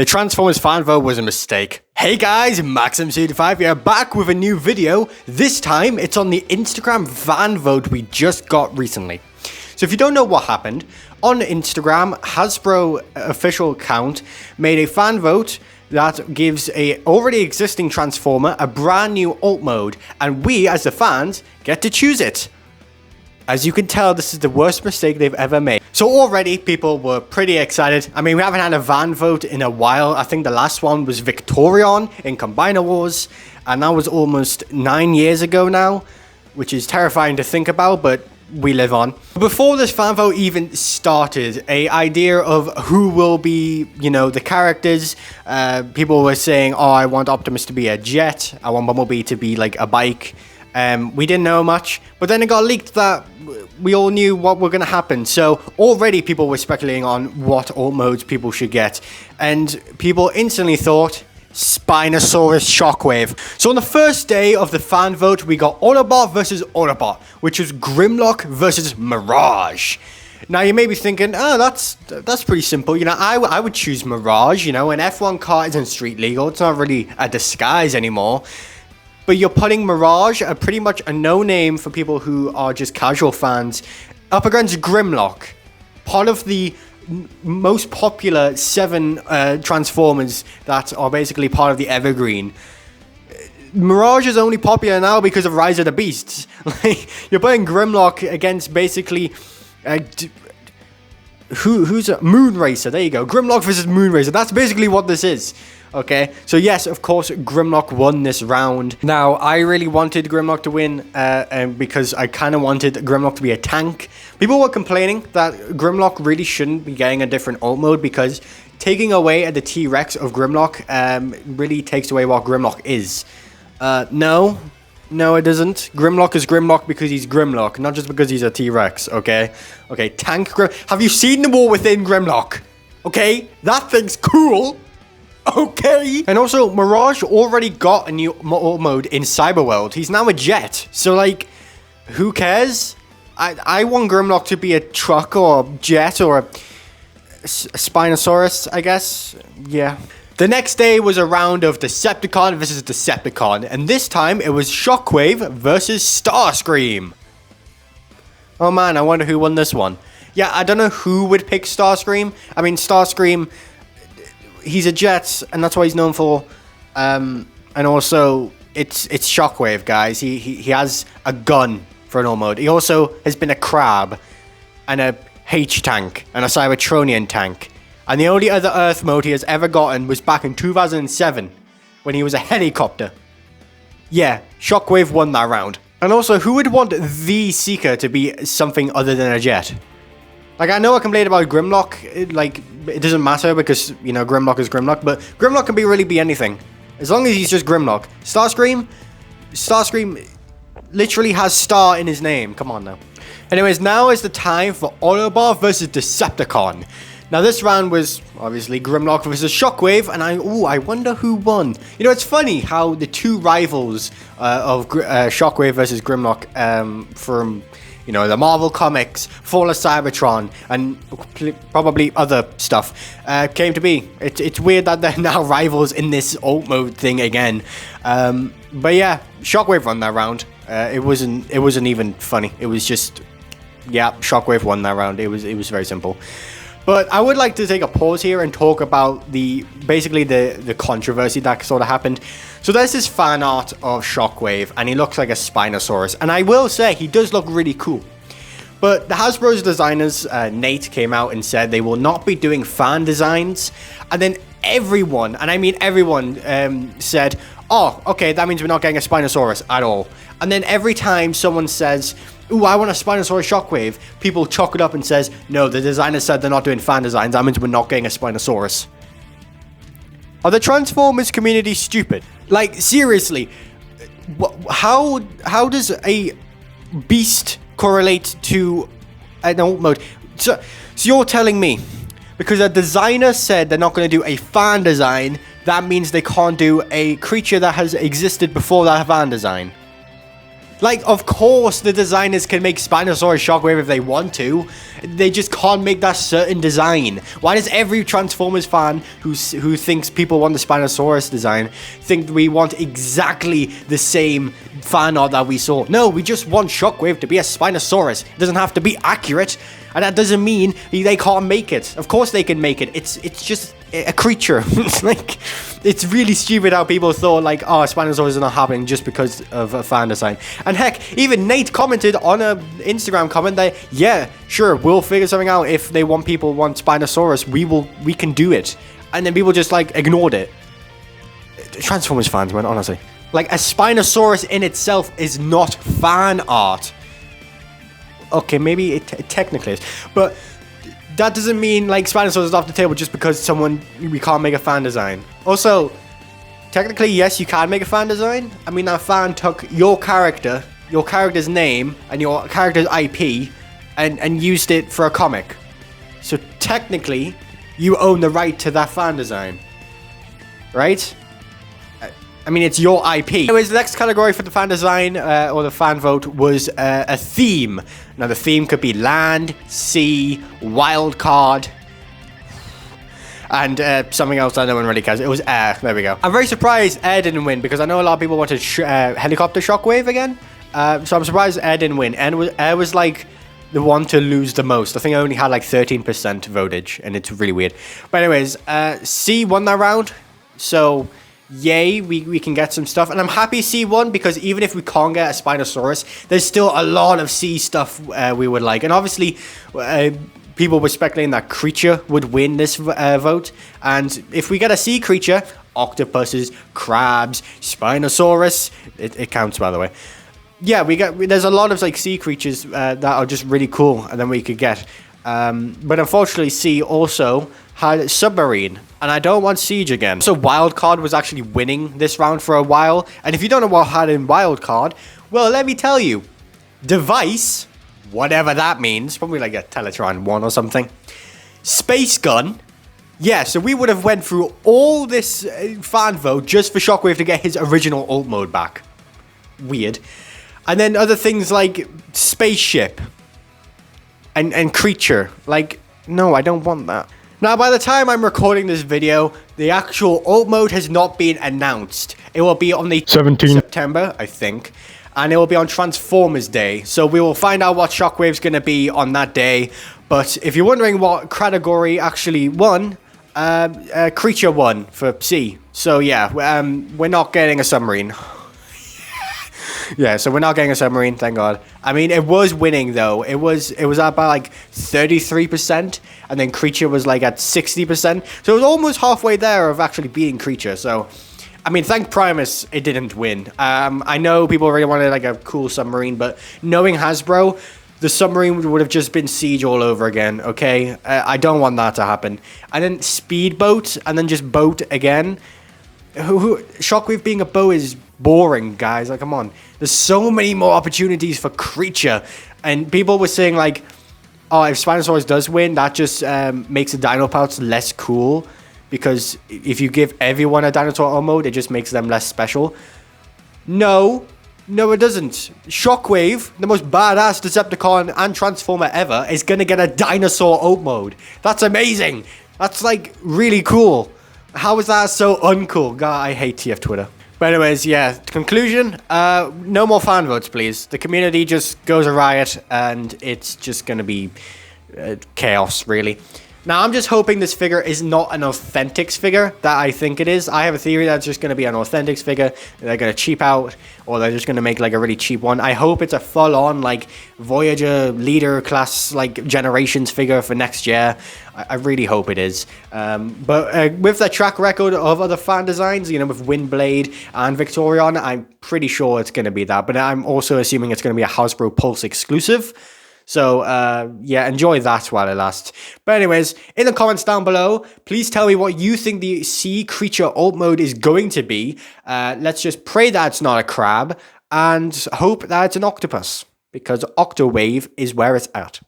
The Transformers fan vote was a mistake. Hey guys, MaxM75 here, back with a new video. This time, it's on the Instagram fan vote we just got recently. So if you don't know what happened, on Instagram, Hasbro official account made a fan vote that gives a already existing Transformer a brand new alt mode, and we, as the fans, get to choose it. As you can tell, this is the worst mistake they've ever made. So already, people were pretty excited. I mean, we haven't had a van vote in a while. I think the last one was Victorion in Combiner Wars, and that was almost 9 years ago now, which is terrifying to think about, but we live on. Before this fan vote even started, a idea of who will be, you know, the characters, people were saying, oh, I want Optimus to be a jet, I want Bumblebee to be like a bike. We didn't know much, but then it got leaked that we all knew what were going to happen. So already people were speculating on what alt modes people should get, and people instantly thought Spinosaurus Shockwave. So on the first day of the fan vote, we got Autobot versus Autobot, which was Grimlock versus Mirage. Now you may be thinking, oh, that's pretty simple. You know, I would choose Mirage. You know, an F1 car isn't street legal. It's not really a disguise anymore. But you're putting Mirage, pretty much a no-name for people who are just casual fans, up against Grimlock, part of the most popular 7 Transformers that are basically part of the Evergreen. Mirage is only popular now because of Rise of the Beasts. Like, you're putting Grimlock against basically who's a Moonracer? There you go. Grimlock versus Moonracer. That's basically what this is. Okay, so yes, of course, Grimlock won this round. Now, I really wanted Grimlock to win, and because I kind of wanted Grimlock to be a tank. People were complaining that Grimlock really shouldn't be getting a different alt mode because taking away the T-Rex of Grimlock really takes away what Grimlock is. No, it doesn't. Grimlock is Grimlock because he's Grimlock, not just because he's a T-Rex, okay? Okay, tank Have you seen the War Within Grimlock? Okay, that thing's cool. Okay. And also, Mirage already got a new alt mode in Cyberworld. He's now a jet. So, like, who cares? I want Grimlock to be a truck or a jet or a Spinosaurus, I guess. Yeah. The next day was a round of Decepticon versus Decepticon. And this time, it was Shockwave versus Starscream. Oh, man, I wonder who won this one. Yeah, I don't know who would pick Starscream. I mean, Starscream, he's a jet, and that's what he's known for. And also, it's Shockwave, guys. He has a gun for an alt mode. He also has been a crab, and a H-tank, and a Cybertronian tank. And the only other Earth mode he has ever gotten was back in 2007, when he was a helicopter. Yeah, Shockwave won that round. And also, who would want the Seeker to be something other than a jet? Like, I know I complained about Grimlock, it doesn't matter because, you know, Grimlock is Grimlock, but Grimlock can really be anything. As long as he's just Grimlock. Starscream literally has Star in his name. Come on now. Anyways, now is the time for Autobot versus Decepticon. Now, this round was obviously Grimlock versus Shockwave, and I wonder who won. You know, it's funny how the two rivals of Shockwave versus Grimlock from, you know, the Marvel Comics, Fall of Cybertron, and probably other stuff came to be. It's weird that they're now rivals in this alt mode thing again. But yeah, Shockwave won that round. It wasn't even funny. It was just, yeah, Shockwave won that round. It was very simple. But I would like to take a pause here and talk about basically the controversy that sort of happened. So there's this fan art of Shockwave, and he looks like a Spinosaurus. And I will say, he does look really cool. But the Hasbro's designers, Nate, came out and said they will not be doing fan designs. And then everyone, and I mean everyone, said, oh, okay, that means we're not getting a Spinosaurus at all. And then every time someone says, ooh, I want a Spinosaurus Shockwave, people chalk it up and says, no, the designers said they're not doing fan designs, that means we're not getting a Spinosaurus. Are the Transformers community stupid? Like, seriously, how does a beast correlate to an alt mode? So you're telling me, because a designer said they're not going to do a fan design, that means they can't do a creature that has existed before that fan design? Like, of course, the designers can make Spinosaurus Shockwave if they want to. They just can't make that certain design. Why does every Transformers fan who thinks people want the Spinosaurus design think we want exactly the same fan art that we saw? No, we just want Shockwave to be a Spinosaurus. It doesn't have to be accurate, and that doesn't mean they can't make it. Of course they can make it. It's just a creature. It's like, it's really stupid how people thought like, oh, Spinosaurus is not happening just because of a fan design. And heck, even Nate commented on a Instagram comment that, yeah, sure, we'll figure something out. If people want Spinosaurus, we can do it. And then people just like ignored it. Transformers fans, man, honestly. Like, a Spinosaurus in itself is not fan art. Okay, maybe it technically is, but that doesn't mean like Spinosaurus is off the table just because we can't make a fan design. Also, technically, yes, you can make a fan design. I mean, that fan took your character's name, and your character's IP, and used it for a comic. So technically, you own the right to that fan design, right? I mean, it's your IP. Anyways, the next category for the fan design, or the fan vote, was a theme. Now, the theme could be land, sea, wild card, and something else that no one really cares. It was air. There we go. I'm very surprised air didn't win, because I know a lot of people wanted helicopter Shockwave again. So I'm surprised air didn't win. Air was like the one to lose the most. I think I only had like 13% votage, and it's really weird. But anyways, C won that round, so yay, we can get some stuff. And I'm happy C won, because even if we can't get a Spinosaurus, there's still a lot of C stuff we would like. And obviously, people were speculating that creature would win this vote. And if we get a sea creature, octopuses, crabs, Spinosaurus, it counts, by the way. Yeah, there's a lot of like sea creatures that are just really cool, and then we could get. But unfortunately, C also had submarine, and I don't want siege again. So wildcard was actually winning this round for a while. And if you don't know what had in wildcard, well, let me tell you. Device, whatever that means, probably like a Teletron 1 or something. Space gun. Yeah, so we would have went through all this fan vote just for Shockwave to get his original alt mode back. Weird. And then other things like spaceship and creature. Like, no, I don't want that. Now, by the time I'm recording this video, the actual alt mode has not been announced. It will be on the 17th September, I think, and it will be on Transformers Day. So we will find out what Shockwave's going to be on that day. But if you're wondering what category actually won, creature won for C. So yeah, we're not getting a submarine. Yeah, so we're not getting a submarine, thank God. I mean, it was winning, though. It was at about, like, 33%, and then Creature was, like, at 60%. So it was almost halfway there of actually beating Creature. So, I mean, thank Primus, it didn't win. I know people really wanted, like, a cool submarine, but knowing Hasbro, the submarine would have just been Siege all over again, okay? I don't want that to happen. And then Speedboat, and then just Boat again. Shockwave being a bow is boring, guys. Like, come on. There's so many more opportunities for Creature. And people were saying, like, oh, if Spinosaurus does win, that just makes the Dino Pouts less cool. Because if you give everyone a Dinosaur mode, it just makes them less special. No, it doesn't. Shockwave, the most badass Decepticon and Transformer ever, is going to get a Dinosaur alt mode. That's amazing. That's, like, really cool. How is that so uncool? God, I hate TF Twitter. But anyways, yeah, conclusion, no more fan votes, please. The community just goes a riot, and it's just going to be chaos, really. Now, I'm just hoping this figure is not an Authentics figure that I think it is. I have a theory that it's just going to be an Authentics figure. They're going to cheap out, or they're just going to make, like, a really cheap one. I hope it's a full-on, like, Voyager leader class, like, Generations figure for next year. I really hope it is. But with the track record of other fan designs, you know, with Windblade and Victorion, I'm pretty sure it's going to be that. But I'm also assuming it's going to be a Hasbro Pulse exclusive. So, yeah, enjoy that while it lasts. But anyways, in the comments down below, please tell me what you think the Sea Creature alt mode is going to be. Let's just pray that it's not a crab, and hope that it's an octopus, because Octowave is where it's at.